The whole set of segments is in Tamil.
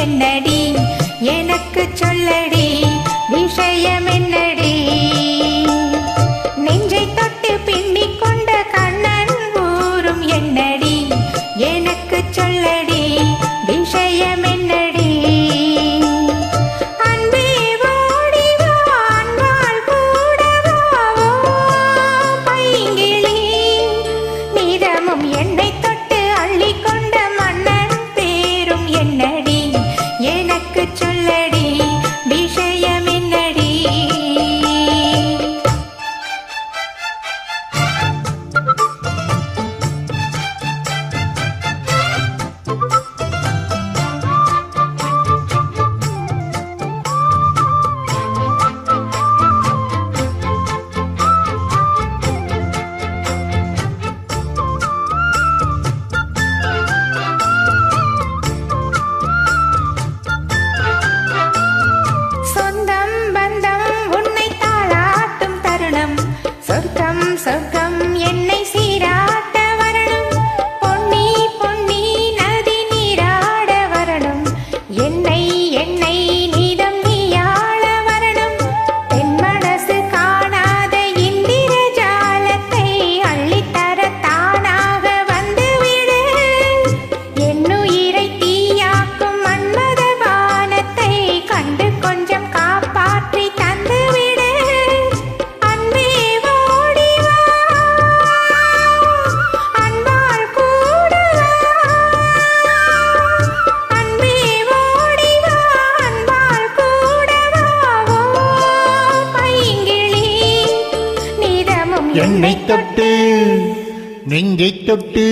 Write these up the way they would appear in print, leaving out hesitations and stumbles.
என்னடி எனக்கு சொல்லடி விஷயம் என்னடி நெஞ்சை தொட்டு பின்னிக் கொண்ட கண்ணன் ஊரும் என்னடி எனக்கு சொல்லடி விஷயம் என்னடி அன்பே ஓடி வா அன்பால் கூட வா பைங்கிளி நீதமும் என்னை தொட்டு அள்ளிக்கொண்ட மன்னன் பேரும் என்னடி எனக்கு சொல்லடி விஷயம் என்னடி சொர்க்கம் சொர்க்கம் என்னை சீராட்ட வரணும் பொன்னி பொன்னி நதி நீராட வரணும் என்னை என்னை நீதம் நீயாள வரணும் என் மனசு காணாத இந்திர ஜாலத்தை அள்ளித்தர தானாக வந்துவிடு என்னுயிரை தீயாக்கும் மன்மத வானத்தை கண்டு கொஞ்சம் காப்பாற்றி தந்துவிடு என்னை தொட்டு நெஞ்சை தொட்டு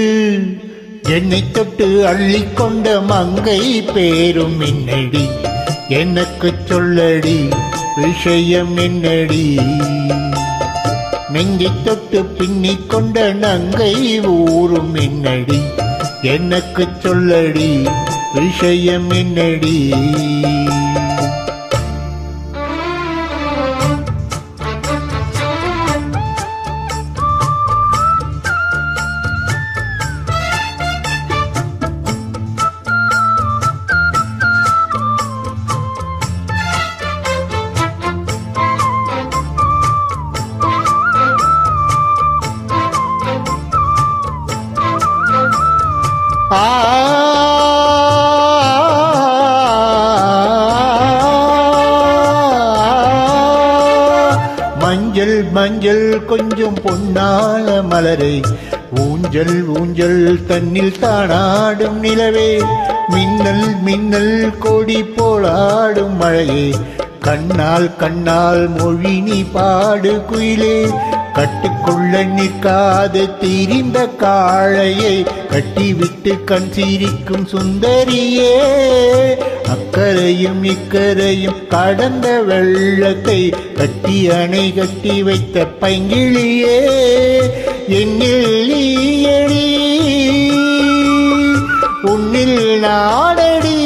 என்னை தொட்டு அள்ளிக்கொண்ட மங்கை பேரும் என்னடி எனக்கு சொல்லடி விஷயம் என்னடி நெஞ்சை தொட்டு பின்னிக் கொண்ட நங்கை ஊரும் என்னடி எனக்கு சொல்லடி விஷயம் என்னடி மஞ்சள் மஞ்சள் கொஞ்சம் பொன்னான மலரே ஊஞ்சல் ஊஞ்சல் தன்னில் தானாடும் நிலவே மின்னல் மின்னல் கொடி போலாடும் மழையே கண்ணால் கண்ணால் மொழி நீ பாடு குயிலே கட்டுக்குள்ள நிற்காத திரிந்த காளையை கட்டிவிட்டு கண் சிரிக்கும் சுந்தரியே அக்கரையும் இக்கரையும் கடந்த வெள்ளத்தை கட்டி அணை கட்டி வைத்த பைங்கிளியே என்னில் நீயடி உன்னில் நாடடி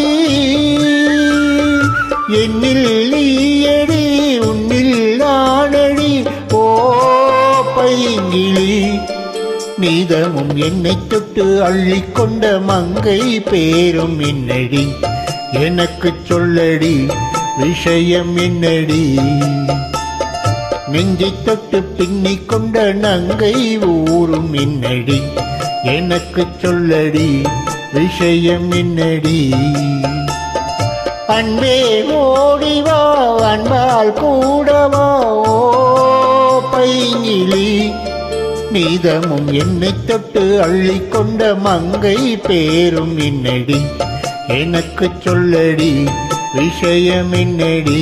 என்னில் நீயடி உன்னில் நாடடி ஓ பைங்கிளி நீதமும் என்னை தொட்டு அள்ளிக்கொண்ட மங்கை பேரும் என்னடி எனக்கு சொல்லடி விஷயம் என்னடி நெஞ்சை தொட்டு பின்னிக் கொண்ட நங்கை ஊரும் என்னடி எனக்கு சொல்லடி விஷயம் என்னடி அன்பே ஓடிவா அன்பால் கூடவா பைங்கிளி நீதமும் என்னை தொட்டு அள்ளிக்கொண்ட மங்கை பேரும் என்னடி எனக்கு சொல்லடி விஷயம் என்னடி